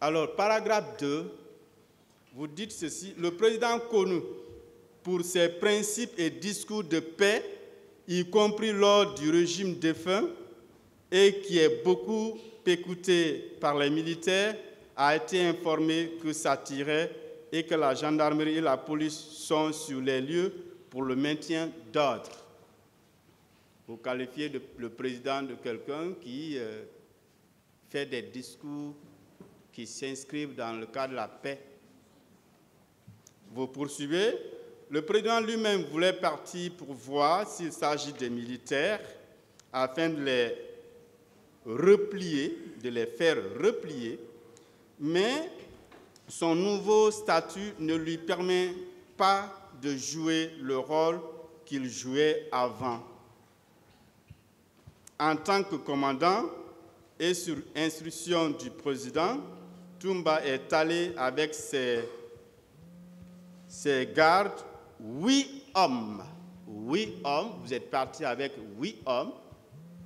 Alors, paragraphe 2, vous dites ceci. Le président connu pour ses principes et discours de paix, y compris lors du régime défunt, et qui est beaucoup écouté par les militaires, a été informé que ça tirait et que la gendarmerie et la police sont sur les lieux pour le maintien d'ordre. Vous qualifiez le président de quelqu'un qui fait des discours qui s'inscrivent dans le cadre de la paix. Vous poursuivez. Le président lui-même voulait partir pour voir s'il s'agit des militaires afin de les replier, de les faire replier, mais son nouveau statut ne lui permet pas de jouer le rôle qu'il jouait avant. En tant que commandant et sur instruction du président, Toumba est allé avec ses gardes, 8 hommes. 8 hommes, vous êtes parti avec 8 hommes,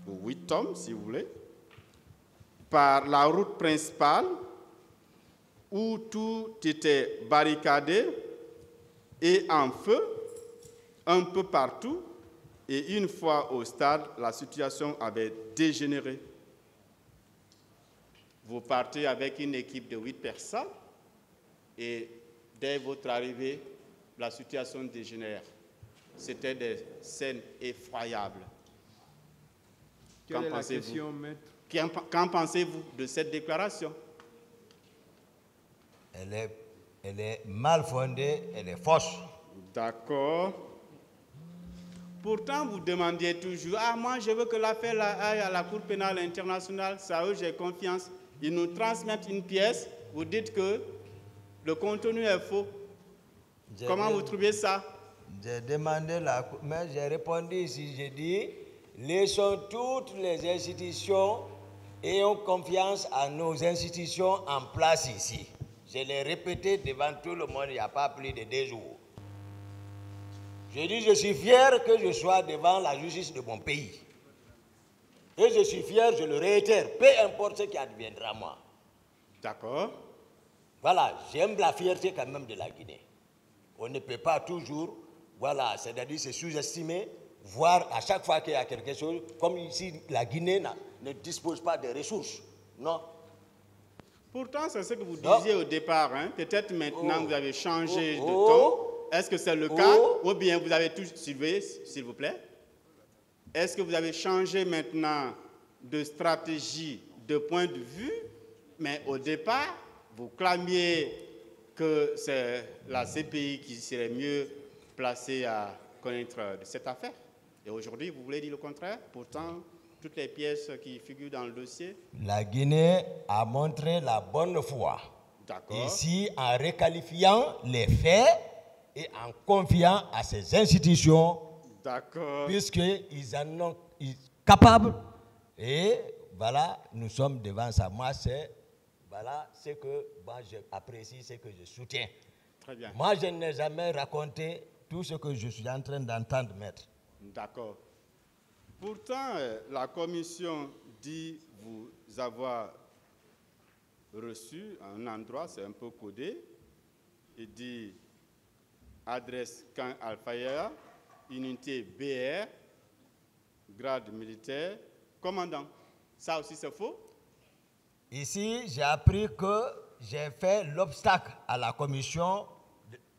ou 8 hommes si vous voulez, par la route principale où tout était barricadé et en feu un peu partout. Et une fois au stade, la situation avait dégénéré. Vous partez avec une équipe de 8 personnes et dès votre arrivée, la situation dégénère. C'était des scènes effroyables. Quelle est la question, maître? Qu'en pensez-vous de cette déclaration? Elle est mal fondée, elle est fausse. D'accord. Pourtant, vous demandiez toujours, ah, moi, je veux que l'affaire aille à la Cour pénale internationale, ça, eux, j'ai confiance. Ils nous transmettent une pièce, vous dites que le contenu est faux. Comment vous trouvez ça? J'ai demandé mais j'ai répondu ici, j'ai dit, laissons toutes les institutions et ayons confiance à nos institutions en place ici. Je l'ai répété devant tout le monde il n'y a pas plus de 2 jours. Je dis, je suis fier que je sois devant la justice de mon pays. Et je suis fier, je le réitère, peu importe ce qui adviendra moi. D'accord. Voilà, j'aime la fierté quand même de la Guinée. On ne peut pas toujours, voilà, c'est-à-dire se sous-estimer, voir à chaque fois qu'il y a quelque chose, comme ici la Guinée ne dispose pas de ressources. Non. Pourtant, c'est ce que vous disiez au départ. Hein? Peut-être maintenant vous avez changé de ton. Est-ce que c'est le cas? Ou bien vous avez tout suivi, s'il vous plaît? Est-ce que vous avez changé maintenant de stratégie, de point de vue? Mais au départ, vous clamiez que c'est la CPI qui serait mieux placée à connaître de cette affaire. Et aujourd'hui, vous voulez dire le contraire? Pourtant, toutes les pièces qui figurent dans le dossier. La Guinée a montré la bonne foi. Ici, en requalifiant les faits et en confiant à ces institutions, puisqu'ils en ont capables. Et voilà, nous sommes devant ça. Moi, c'est voilà, ce que moi, j'apprécie, ce que je soutiens. Très bien. Moi, je n'ai jamais raconté tout ce que je suis en train d'entendre, maître. D'accord. Pourtant, la commission dit vous avoir reçu un endroit, c'est un peu codé, il dit adresse Camp Al-Fayaya, unité BR, grade militaire, commandant. Ça aussi c'est faux? Ici, j'ai appris que j'ai fait l'obstacle à la commission.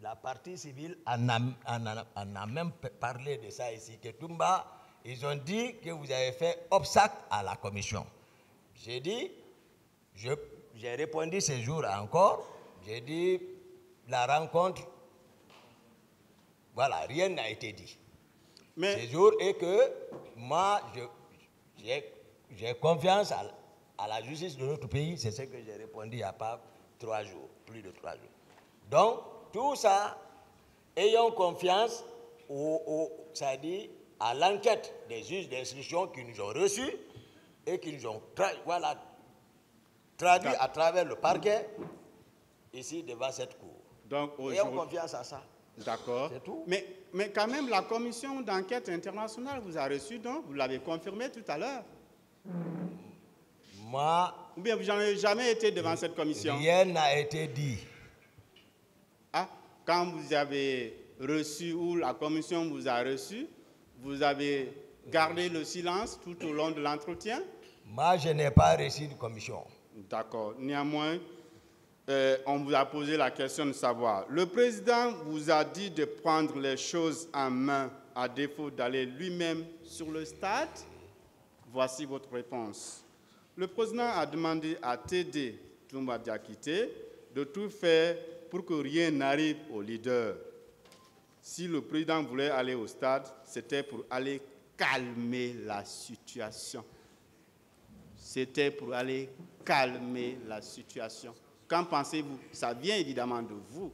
La partie civile en a même parlé de ça ici, que Toumba, ils ont dit que vous avez fait obstacle à la commission. J'ai dit, j'ai répondu ce jour encore, j'ai dit, la rencontre, voilà, rien n'a été dit. Mais ce jour est que moi, j'ai confiance à la justice de notre pays, c'est ce que j'ai répondu il n'y a pas 3 jours, plus de 3 jours. Donc, tout ça, ayons confiance c'est-à-dire à l'enquête des juges d'instruction qui nous ont reçus et qui nous ont traduit à travers le parquet ici devant cette cour. Donc, ayons confiance à ça. D'accord. C'est tout. Mais quand même, la commission d'enquête internationale vous a reçu, donc vous l'avez confirmé tout à l'heure. Moi, Ou bien vous n'avez jamais été devant cette commission? Rien n'a été dit. Ah, quand vous avez reçu ou la commission vous a reçu, vous avez gardé le silence tout au long de l'entretien? Moi, je n'ai pas reçu de commission. D'accord. Néanmoins, on vous a posé la question de savoir. Le président vous a dit de prendre les choses en main à défaut d'aller lui-même sur le stade? Voici votre réponse. Le président a demandé à Tédé Toumba Diakité de tout faire pour que rien n'arrive au leader. Si le président voulait aller au stade, c'était pour aller calmer la situation. C'était pour aller calmer la situation. Qu'en pensez-vous? Ça vient évidemment de vous.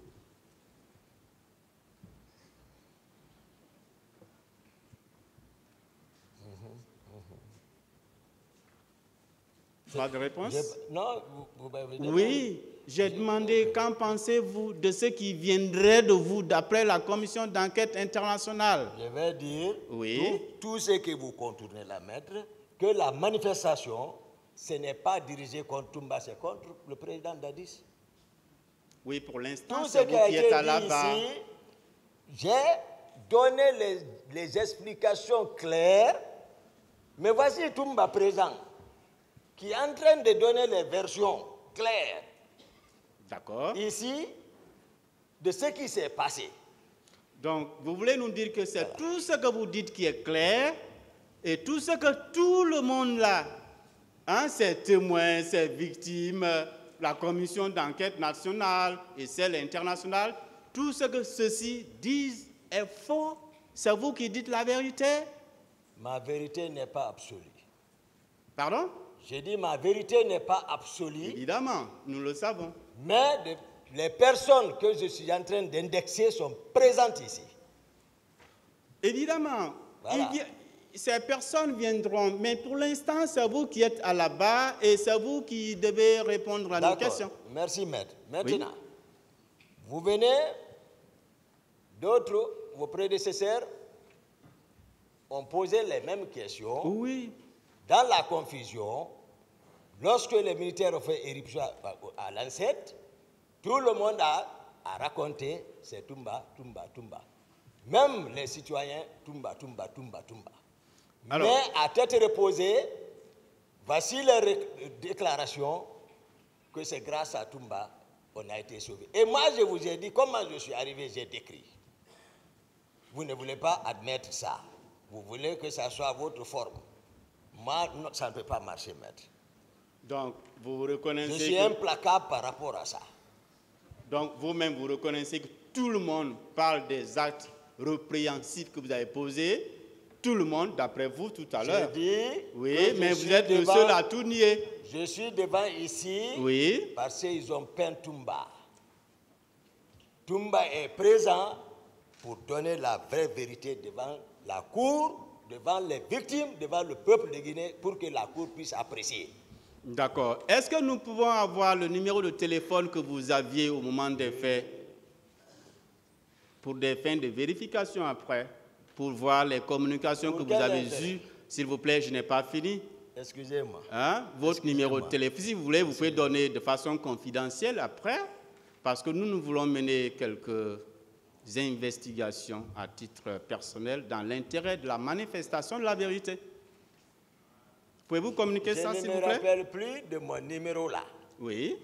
Pas de réponse? Non, vous m'avez dit. Oui, j'ai demandé qu'en pensez-vous de ce qui viendrait de vous d'après la commission d'enquête internationale? Je vais dire, Oui. tout ce que vous contournez la maître, que la manifestation, ce n'est pas dirigé contre Toumba, c'est contre le président Dadis. Oui, pour l'instant, Tout ce c'est qui vous a qui été êtes à dit la barre. ici, j'ai donné les explications claires, mais voici Toumba présent, qui est en train de donner les versions claires D'accord. ici de ce qui s'est passé. Donc, vous voulez nous dire que c'est tout ce que vous dites qui est clair et tout ce que tout le monde là, hein, ces témoins, ces victimes, la commission d'enquête nationale et celle internationale, tout ce que ceux-ci disent est faux. C'est vous qui dites la vérité? Ma vérité n'est pas absolue. Pardon? J'ai dit ma vérité n'est pas absolue, Évidemment, nous le savons. mais les personnes que je suis en train d'indexer sont présentes ici. Évidemment, Voilà. ces personnes viendront, mais pour l'instant, c'est vous qui êtes à la barre et c'est vous qui devez répondre à nos D'accord. questions. Merci, maître. Maintenant, vous venez, d'autres, vos prédécesseurs, ont posé les mêmes questions. Oui. Dans la confusion, lorsque les militaires ont fait éruption à Lancette, tout le monde a raconté c'est Toumba, Toumba, Toumba. Même les citoyens, Toumba, Toumba, Toumba, Toumba. Alors, mais à tête reposée, voici les déclarations que c'est grâce à Toumba qu'on a été sauvé. Et moi, je vous ai dit comment je suis arrivé, j'ai décrit. Vous ne voulez pas admettre ça. Vous voulez que ça soit votre forme. Moi, non, ça ne peut pas marcher, maître. donc, vous reconnaissez Je suis implacable par rapport à ça. Donc, vous-même, vous reconnaissez que tout le monde parle des actes répréhensibles que vous avez posés. Tout le monde, d'après vous, tout à l'heure. J'ai dit Oui, que mais je vous suis êtes le devant- seul à tout nier. Je suis devant ici Oui. parce qu'ils ont peint Toumba. Toumba est présent pour donner la vraie vérité devant la cour, devant les victimes, devant le peuple de Guinée, pour que la cour puisse apprécier. D'accord. Est-ce que nous pouvons avoir le numéro de téléphone que vous aviez au moment des faits pour des fins de vérification après, pour voir les communications Pour que vous quel avez intérêt? eues? S'il vous plaît, je n'ai pas fini. Excusez-moi. Hein? Votre numéro de Excusez-moi. téléphone, si vous voulez, vous pouvez donner de façon confidentielle après, parce que nous voulons mener quelques investigations à titre personnel dans l'intérêt de la manifestation de la vérité. Pouvez-vous communiquer ça, Je s'il ne vous me plaît? rappelle plus de mon numéro là. Oui.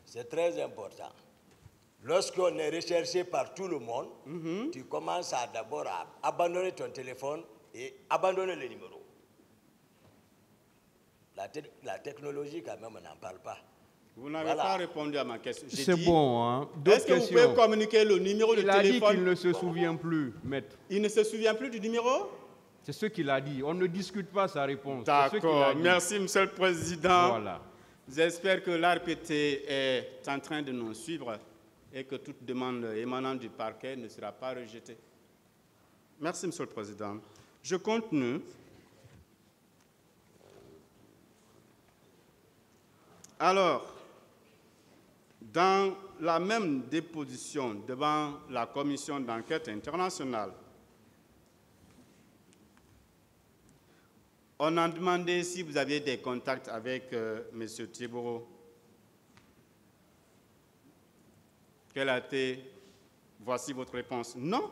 C'est très important. Lorsqu'on est recherché par tout le monde, tu commences d'abord à abandonner ton téléphone et abandonner le numéro. La technologie, quand même, on n'en parle pas. Vous n'avez Voilà. pas répondu à ma question. J'ai C'est dit, bon, hein? est-ce D'autres que vous questions? pouvez communiquer le numéro de Il a dit qu'il téléphone? ne se souvient plus, maître. Il ne se souvient plus du numéro? C'est ce qu'il a dit. On ne discute pas sa réponse. C'est ce qu'il a D'accord. dit. Merci, Monsieur le Président. Voilà. J'espère que l'ARPT est en train de nous suivre et que toute demande émanant du parquet ne sera pas rejetée. Merci, Monsieur le Président. Je continue. Alors, dans la même déposition devant la commission d'enquête internationale, On a demandé si vous aviez des contacts avec M. Thibault. Quelle a été? Voici votre réponse. Non.